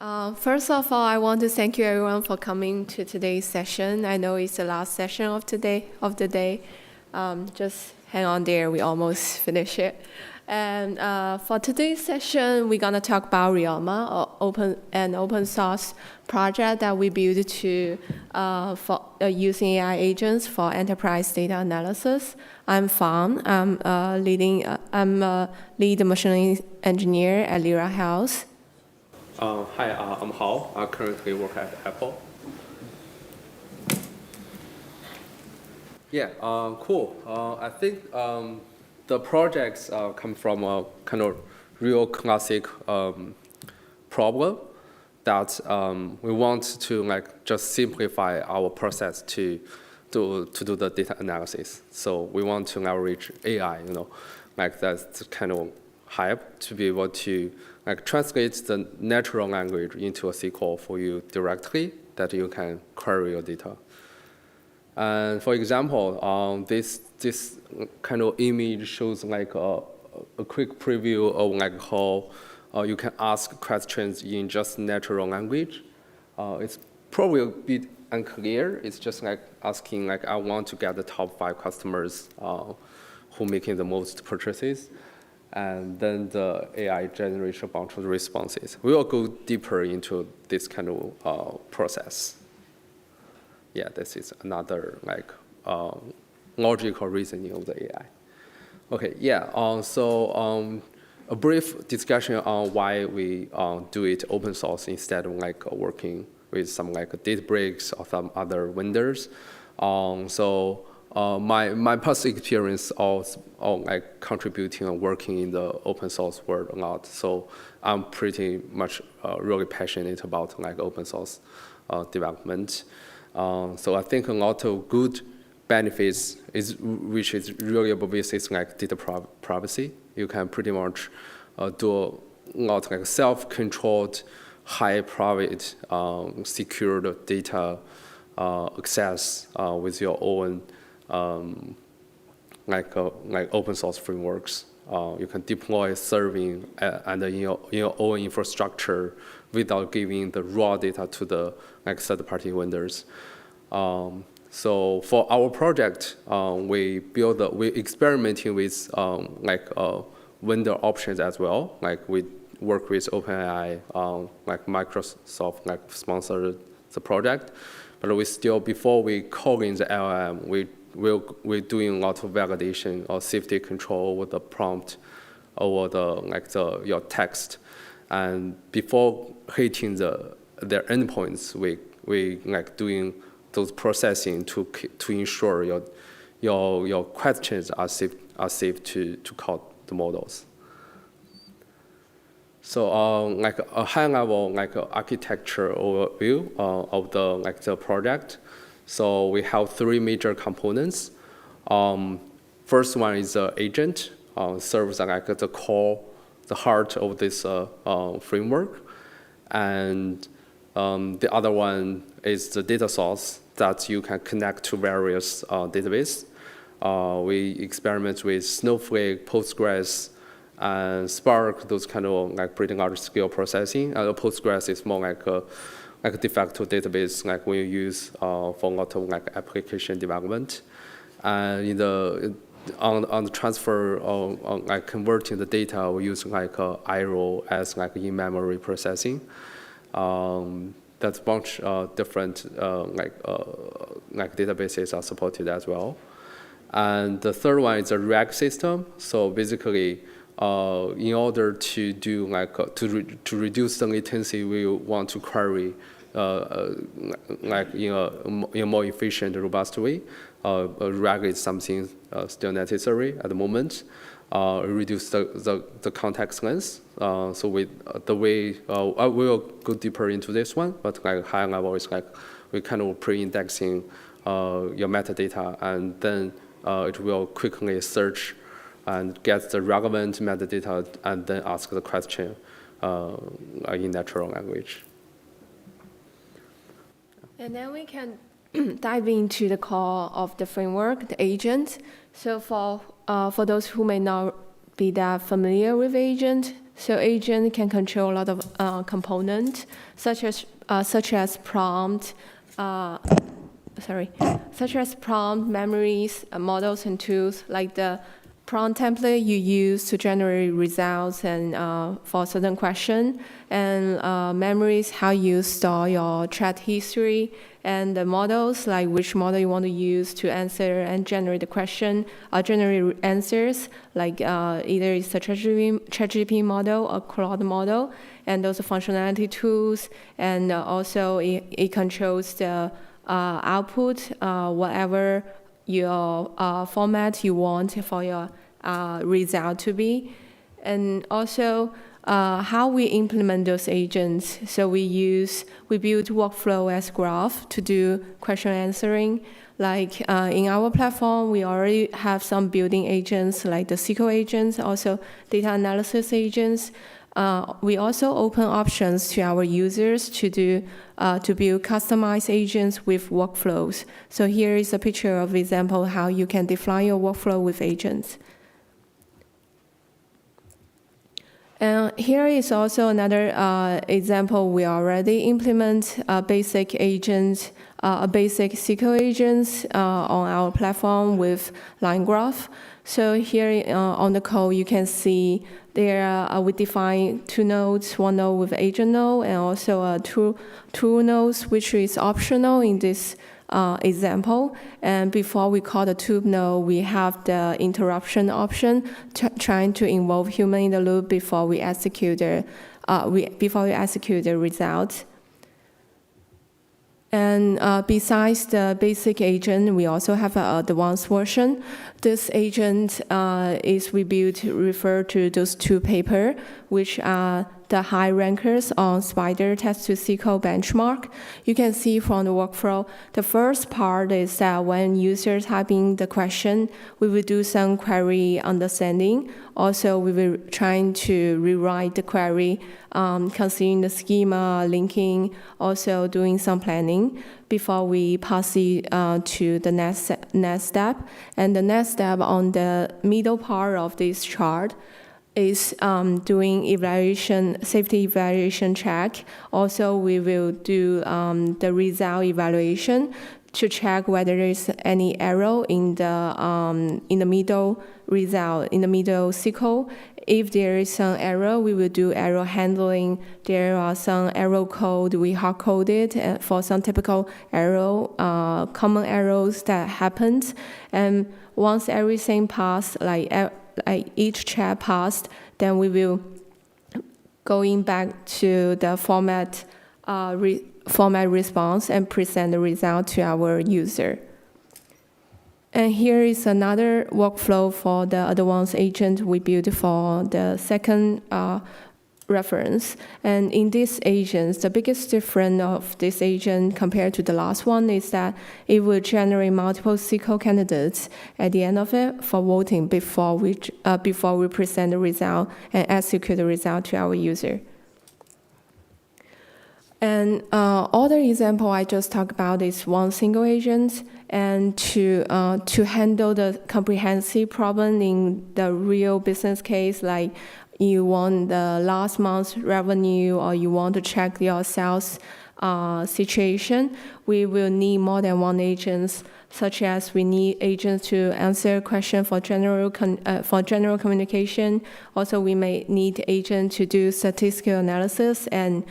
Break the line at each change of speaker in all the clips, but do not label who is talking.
First of all, I want to thank you everyone for coming to today's session. I know it's the last session of the day. Just hang on there, we almost finish it. And for today's session, we're gonna talk about Ryoma, an open source project that we built to for using AI agents for enterprise data analysis. I'm Fang. I'm a lead machine learning engineer at Lyra House.
Hi, I'm Hao. I currently work at Apple. Yeah, cool. I think the projects come from a kind of real classic problem that we want to just simplify our process to do the data analysis. So we want to leverage AI, that's kind of hype to be able to translate the natural language into a SQL for you directly that you can query your data. And for example, this kind of image shows a quick preview of how you can ask questions in just natural language. It's probably a bit unclear. It's just asking I want to get the top 5 customers who making the most purchases. And then the AI generates a bunch of responses. We will go deeper into this kind of process. Yeah, this is another logical reasoning of the AI. Okay, yeah. So a brief discussion on why we do it open source instead of working with some Databricks or some other vendors. My past experience of contributing and working in the open source world a lot. So I'm pretty much really passionate about open source development. So I think a lot of good benefits which is really obvious is data privacy. You can pretty much do a lot self-controlled, high private, secured data access with your own open source frameworks. You can deploy serving and in your own infrastructure without giving the raw data to the third-party vendors. So for our project, we experimenting with vendor options as well. We work with OpenAI, Microsoft sponsored the project, but we still before we call in the LLM, we're doing a lot of validation or safety control with the prompt over your text, and before hitting their endpoints, we doing those processing to ensure your questions are safe to call the models. So a high level architecture overview of the project. So we have 3 major components. First one is the agent, serves the core, the heart of this framework. And the other one is the data source that you can connect to various databases. We experiment with Snowflake, Postgres, and Spark, those kind of pretty large scale processing. And Postgres is more like a de facto database we use for a lot of application development. And on the transfer of converting the data, we use IRO as in-memory processing. That's a bunch of different databases are supported as well. And the third one is a RAG system. So basically, in order to do to reduce the latency, we want to query in a more efficient, robust way. RAG is something still necessary at the moment. Reduce the context length. So with the way I will go deeper into this one, but high level is we kind of pre-indexing your metadata, and then it will quickly search and get the relevant metadata, and then ask the question in natural language.
And then we can dive into the core of the framework, the agent. So for those who may not be that familiar with agent, So agent can control a lot of components, such as prompt, memories, models, and tools, like the prompt template you use to generate results and for a certain question, and memories, how you store your chat history, and the models, like which model you want to use to answer and generate the question, or generate answers, like either it's a ChatGPT model or Claude model, and those functionality tools, and also it controls the output, whatever your format you want for your result to be. And also how we implement those agents. So we build workflow as graph to do question answering. Like in our platform, we already have some building agents like the SQL agents, also data analysis agents. We also open options to our users to build customized agents with workflows. So here is a picture of example how you can define your workflow with agents. And here is also another example. We already implement basic agents, basic SQL agents on our platform with line graph. So here on the code, you can see there we define two nodes, one node with agent node, and also two nodes, which is optional in this example. And before we call the tube node, we have the interruption option, trying to involve human in the loop before we execute the result. And besides the basic agent, we also have an advanced version. This agent refer to those two papers, which are the high rankers on Spider Test to SQL benchmark. You can see from the workflow, the first part is that when users type in the question, we will do some query understanding. Also, we will trying to rewrite the query, considering the schema, linking, also doing some planning before we pass it to the next step. And the next step on the middle part of this chart is doing safety evaluation check. Also, we will do the result evaluation to check whether there is any error in the middle result, in the middle SQL. If there is some error, we will do error handling. There are some error code we hard coded for some typical error, common errors that happened. And once everything passed, like each check passed, then we will going back to the format response and present the result to our user. And here is another workflow for the advanced agent we built for the second reference. And in these agents, the biggest difference of this agent compared to the last one is that it will generate multiple SQL candidates at the end of it for voting before we present the result and execute the result to our user. And other example I just talked about is one single agent, and to handle the comprehensive problem in the real business case, like you want the last month's revenue or you want to check your sales situation, we will need more than one agent, such as we need agents to answer questions for general communication. Also, we may need agents to do statistical analysis and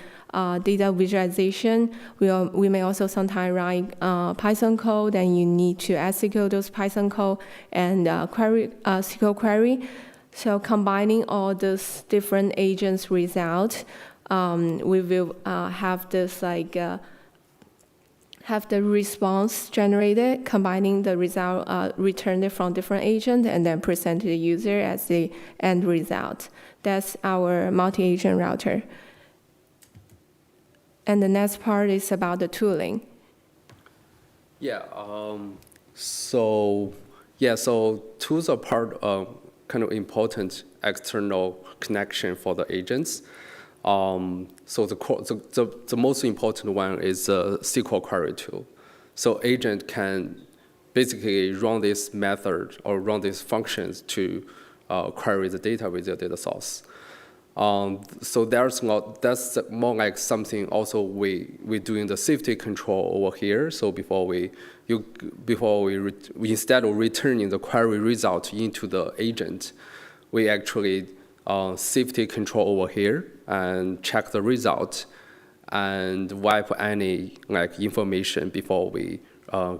data visualization. We may also sometimes write Python code, and you need to execute those Python code and SQL query. So combining all those different agents' results, we will have this have the response generated, combining the result returned from different agents, and then present to the user as the end result. That's our multi-agent router. And the next part is about the tooling.
Yeah. So tools are part of kind of important external connection for the agents. So the most important one is a SQL query tool. So agent can basically run this method or run these functions to query the data with your data source. So that's more like something also we doing the safety control over here. So before we instead of returning the query result into the agent, we actually safety control over here and check the result and wipe any information before we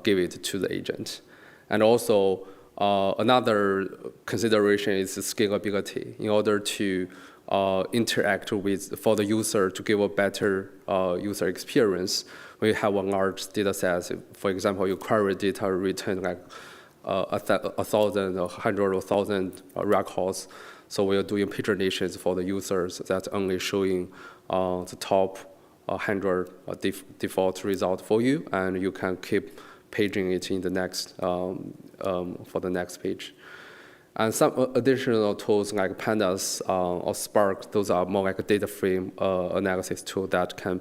give it to the agent. And also another consideration is scalability. In order to interact for the user to give a better user experience, we have a large data set. For example, your query data return 1,000 or 100,000 records. So we are doing paginations for the users that's only showing the top 100 default result for you, and you can keep paging it in the next for the next page. And some additional tools like Pandas or Spark, those are more like a data frame analysis tool that can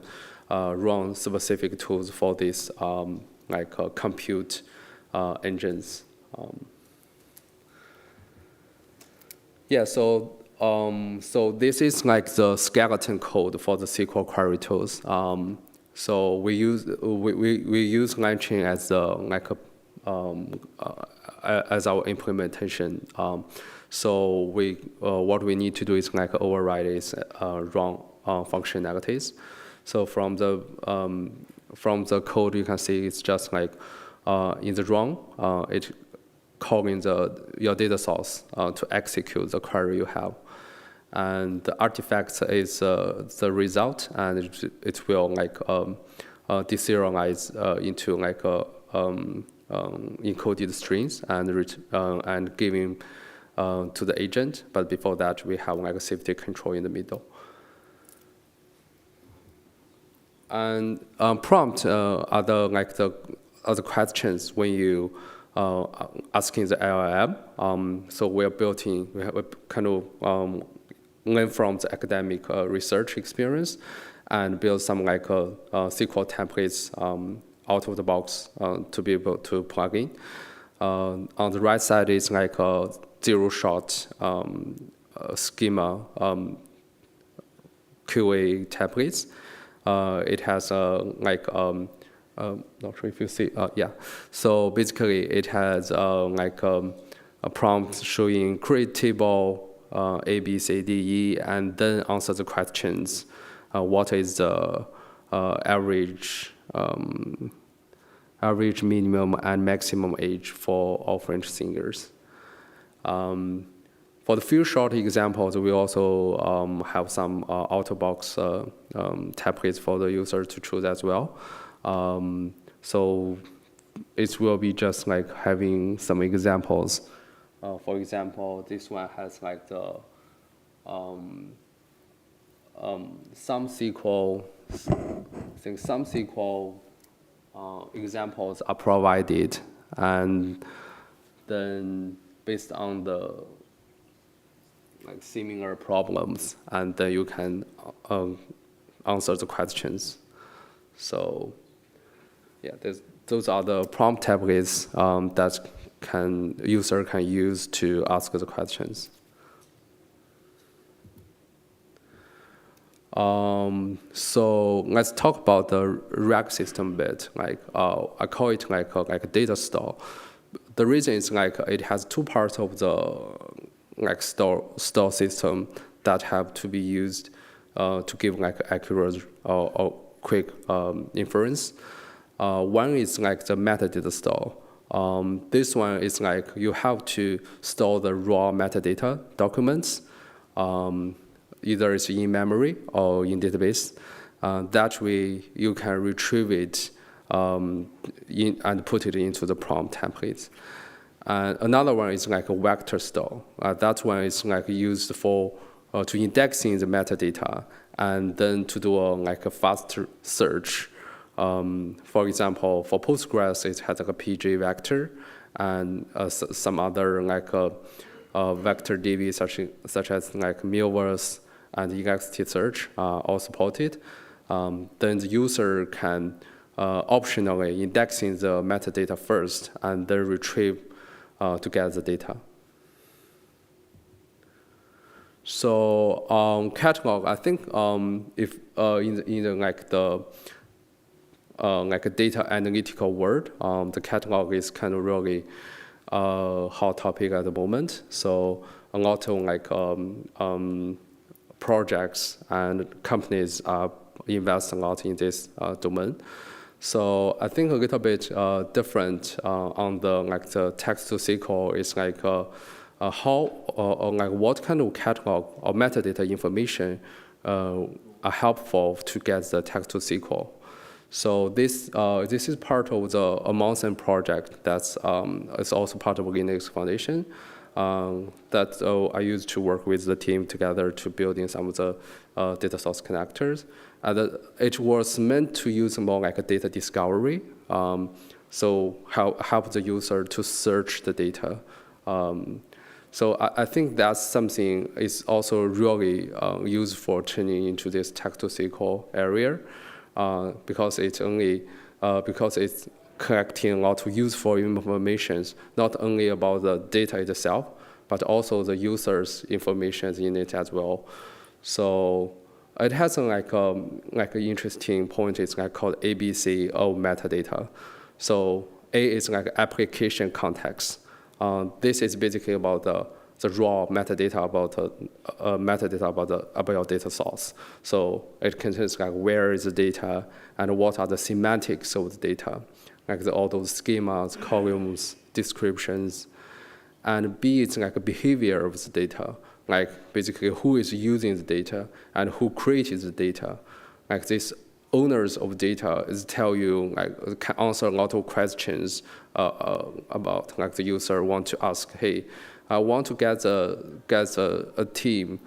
run specific tools for these compute engines. So this is like the skeleton code for the SQL query tools. So we use LangChain as our implementation. So what we need to do is override is wrong functionalities. So from the code you can see it's just in the wrong it calling your data source to execute the query you have. And the artifact is the result, and it will deserialize into encoded strings and giving to the agent. But before that, we have a safety control in the middle. And prompt are the questions when you asking the LLM. So we have a kind of learn from the academic research experience and build some SQL templates out of the box to be able to plug in. On the right side is a zero-shot schema QA templates. It has not sure if you see, yeah. So basically it has a prompt showing create table A, B, C, D, E, and then answer the questions. What is the average minimum and maximum age for all French singers? For the few short examples, we also have some out-of-box templates for the user to choose as well. So it will be just having some examples. For example, this one has some SQL. I think some SQL examples are provided, and then based on the similar problems, and then you can answer the questions. So yeah, those are the prompt templates that user can use to ask the questions. So let's talk about the rack system bit. I call it like a data store. The reason is it has two parts of the store system that have to be used to give accurate or quick inference. One is the metadata store. This one is you have to store the raw metadata documents. Either it's in memory or in database. That way you can retrieve it and put it into the prompt templates. Another one is a vector store. That one is used for to indexing the metadata and then to do a faster search. For example, for Postgres, it has a PG vector and some other vector DB such as Milverse and ext-search are all supported. Then the user can optionally indexing the metadata first and then retrieve to get the data. So catalog, I think if in the like a data analytical world, the catalog is kind of really hot topic at the moment. So a lot of like projects and companies invest a lot in this domain. So I think a little bit different on the like the text to SQL is like how or like what kind of catalog or metadata information are helpful to get the text to SQL. So this is part of the Amundsen project that's is also part of Linux Foundation that I used to work with the team together to build in some of the data source connectors. And it was meant to use more like a data discovery, so help the user to search the data. So I think that's something is also really useful turning into this text to SQL area. Because it's collecting a lot of useful information, not only about the data itself, but also the user's information in it as well. So it has like an interesting point. It's like called ABC of metadata. So A is like application context. This is basically about the raw metadata about your data source. So it contains like where is the data and what are the semantics of the data, like all those schemas, columns, descriptions. And B is like a behavior of the data, like basically who is using the data and who created the data. Like these owners of data is tell you like can answer a lot of questions about like the user want to ask, hey, I want to get a team,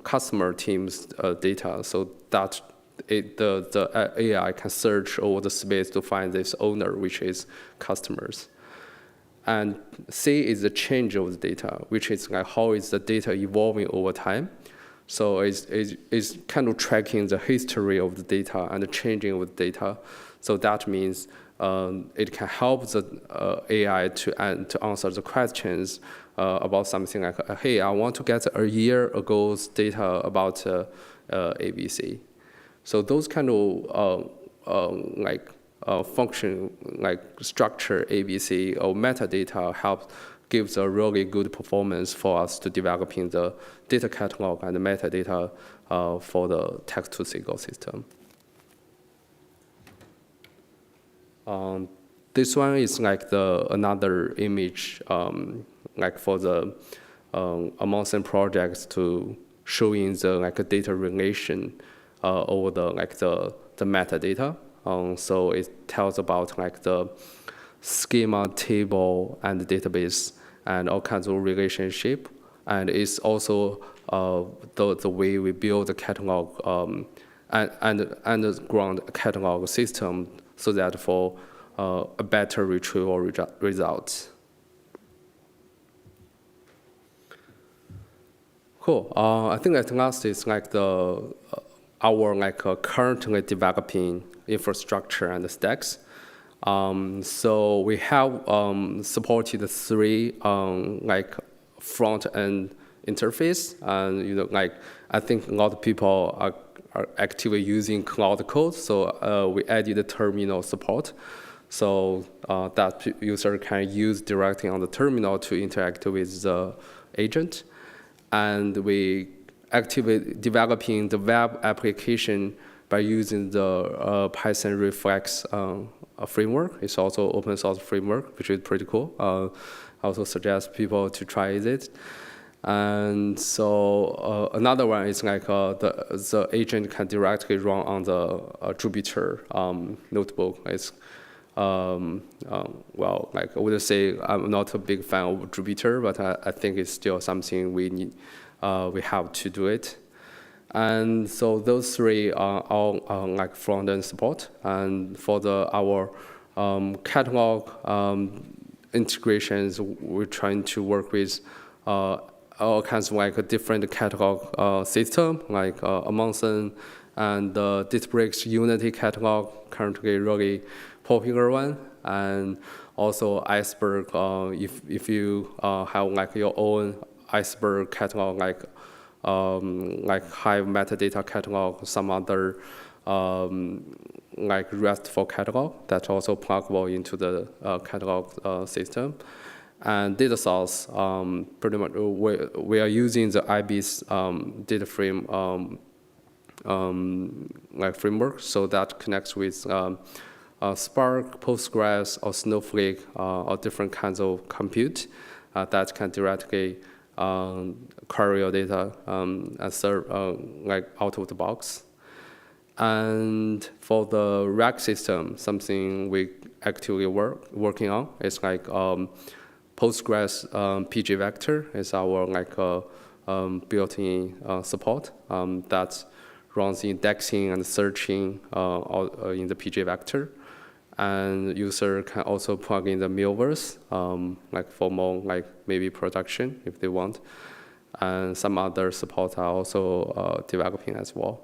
customer team's data, so that the AI can search over the space to find this owner, which is customers. And C is the change of the data, which is like how is the data evolving over time. So it's kind of tracking the history of the data and the changing of the data. So that means it can help the AI to answer the questions about something like, hey, I want to get a year ago's data about ABC. So those kind of function, like structure ABC or metadata gives a really good performance for us to developing the data catalog and the metadata for the text to SQL system. This one is like another image, like for the Amundsen projects to showing the like a data relation over the metadata. So it tells about like the schema, table, and the database, and all kinds of relationship. And it's also the way we build the catalog and underground catalog system, so that for a better retrieval results. Cool. I think that last is like our currently developing infrastructure and the stacks. So we have supported 3 like front end interface, and I think a lot of people are actively using Cloud Code. So we added the terminal support, so that user can use directly on the terminal to interact with the agent. And we actively developing the web application by using the Python Reflex framework. It's also open source framework, which is pretty cool. I also suggest people to try it. And so another one is like the agent can directly run on the Jupyter notebook. It's well, like I would say I'm not a big fan of Jupyter, but I think it's still something we need. We have to do it. And so those 3 are all like front-end support. And for our catalog integrations, we're trying to work with all kinds of like a different catalog system, like Amundsen and Databricks Unity catalog, currently really popular one, and also Iceberg. If you have like your own Iceberg catalog, like like Hive metadata catalog, some other like RESTful catalog that's also pluggable into the catalog system. And data source, pretty much we are using the IB's data frame like framework, so that connects with Spark, Postgres, or Snowflake, or different kinds of compute that can directly query your data and serve like out of the box. And for the rack system, something we actively working on is like Postgres PG Vector is our like built-in support that runs indexing and searching in the PG Vector. And user can also plug in the Milverse, like for more like maybe production if they want. And some other support are also developing as well.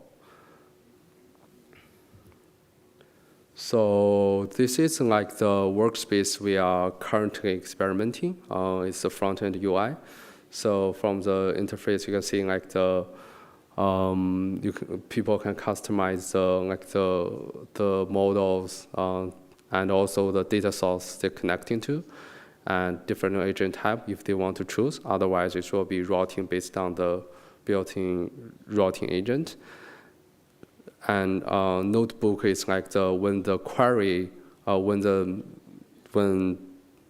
So this is like the workspace we are currently experimenting. It's the front-end UI. So from the interface, you can see like the people can customize the models and also the data source they're connecting to, and different agent type if they want to choose. Otherwise, it will be routing based on the built-in routing agent. And notebook is like when the query, when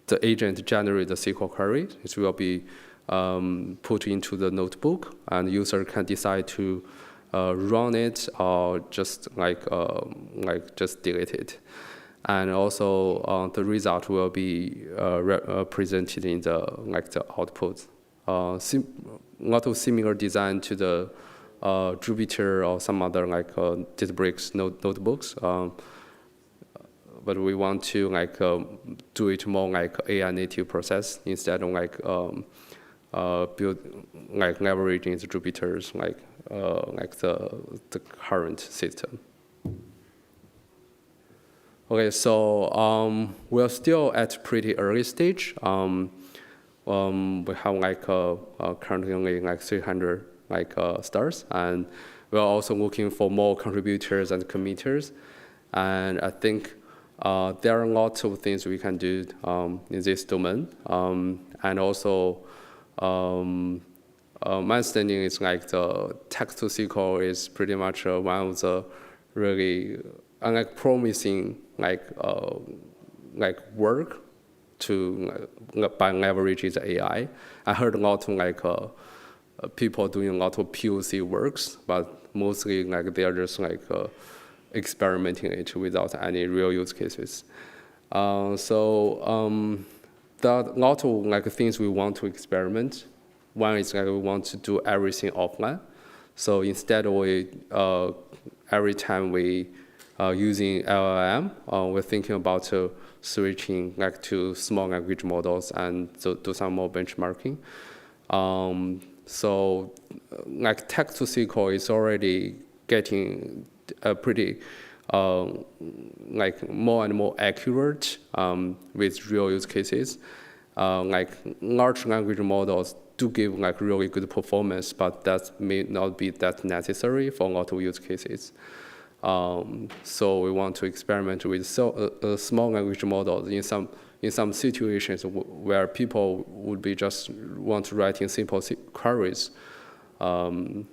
the agent generates the SQL query, it will be put into the notebook, and user can decide to run it or just just delete it. And also the result will be presented in the output. Lot of similar design to the Jupyter or some other like Databricks notebooks, but we want to do it more like AI native process instead of build leveraging the Jupyter's like the current system. Okay, so we're still at pretty early stage. We have currently only 300 stars, and we're also looking for more contributors and committers. And I think there are lots of things we can do in this domain. And also, my understanding is the text to SQL is pretty much one of the really promising work to by leveraging the AI. I heard a lot of people doing a lot of POC works, but mostly they are just experimenting it without any real use cases. So there are a lot of things we want to experiment. One is we want to do everything offline. So instead we every time we using LLM, we're thinking about switching to small language models and do some more benchmarking. So text to SQL is already getting a pretty more and more accurate with real use cases. Large language models do give really good performance, but that may not be that necessary for a lot of use cases. So we want to experiment with small language models in some situations where people would be just want to write in simple queries, and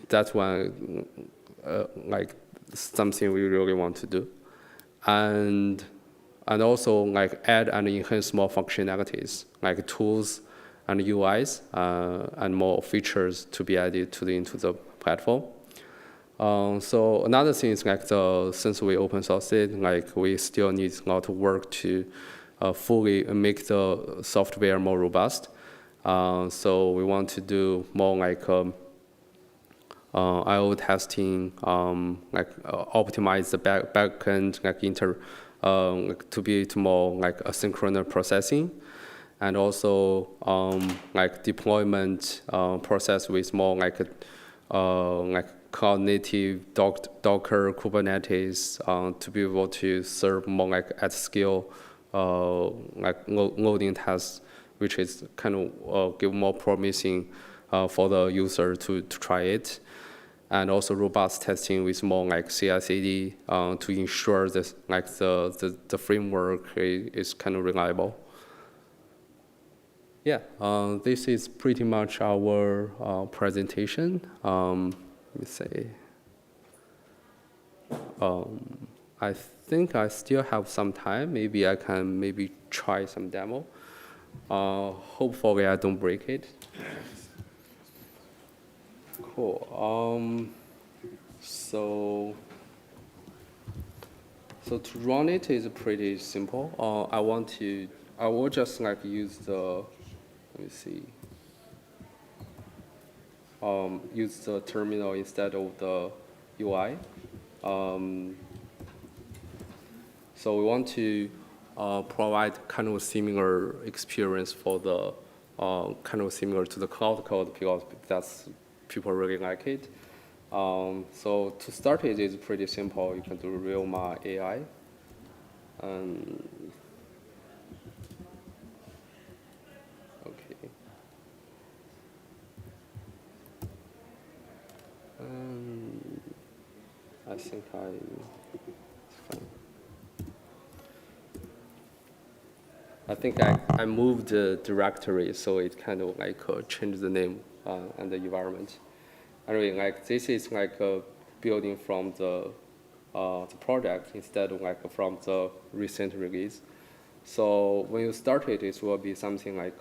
that's one something we really want to do, and also add and enhance more functionalities tools and UIs and more features to be added into the platform. So another thing is since we open source it, we still need a lot of work to fully make the software more robust. So we want to do more I/O testing, optimize the backend to be more asynchronous processing, and also deployment process with more cloud native Docker Kubernetes to be able to serve more at scale loading tests, which is kind of give more promising for the user to try it. And also robust testing with more like CI/CD to ensure that like the framework is kind of reliable. Yeah, this is pretty much our presentation. Let me see. I think I still have some time. Maybe I can try some demo. Hopefully I don't break it. Cool. So to run it is pretty simple. I will just like use the, let me see. Use the terminal instead of the UI. So we want to provide kind of similar experience for the kind of similar to the cloud code because that's people really like it. So to start it is pretty simple. You can do Ryoma AI. Okay. I think it's fine. I think I moved the directory, so it kind of like changed the name and the environment. Anyway, like this is like a building from the project instead of like from the recent release. So when you start it, it will be something like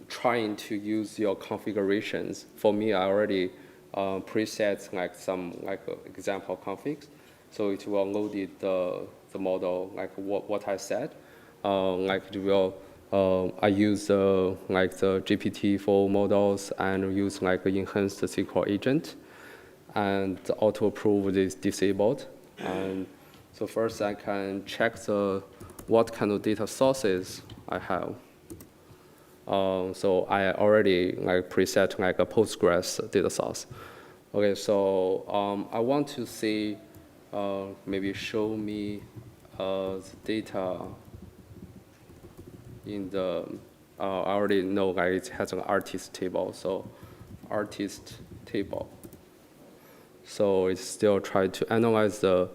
trying to use your configurations. For me, I already preset like some like example configs, so it will load it the model like what I said. Like it will. I use like the GPT-4 models and use like an enhanced SQL agent, and the auto approve is disabled. And so first I can check what kind of data sources I have. So I already like preset like a Postgres data source. Okay, so I want to see maybe show me the data in the, I already know like it has an artist table, so artist table. So it's still trying to analyze the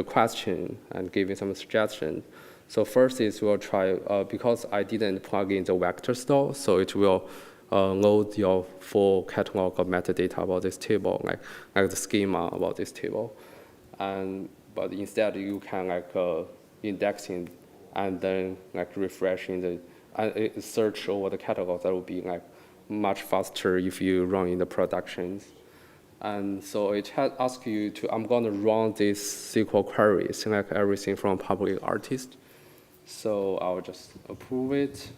question and giving some suggestion. So first is we'll try, because I didn't plug in the vector store, so it will load your full catalog of metadata about this table, like the schema about this table. But instead you can like indexing and then like refreshing the search over the catalog. That would be like much faster if you run in the productions. And so it has asked you to, I'm going to run this SQL query, select everything from public artist. So I'll just approve it.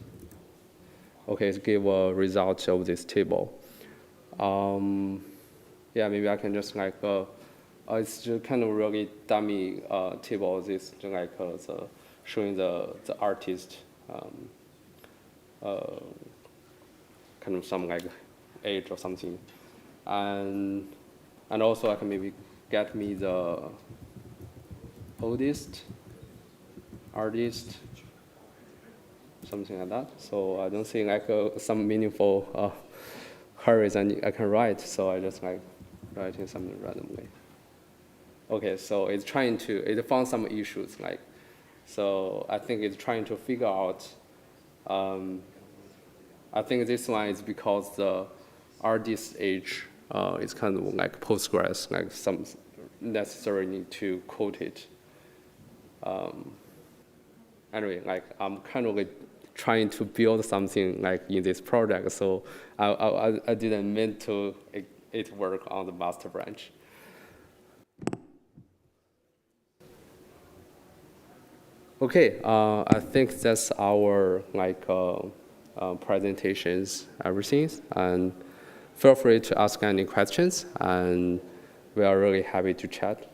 Okay, it gave a result of this table. Yeah, maybe I can just like, it's just kind of really dummy table. This like showing the artist kind of some like age or something. And also I can maybe get me the oldest artist, something like that. So I don't think like some meaningful queries I can write. So I just like writing something randomly. Okay, so it's trying to, it found some issues like, so I think it's trying to figure out, I think this one is because the artist age is kind of like Postgres, like some necessary need to quote it. Anyway, like I'm kind of like trying to build something like in this project, so I didn't mean to it work on the master branch. Okay, I think that's our like presentations, everything, and feel free to ask any questions, and we are really happy to chat.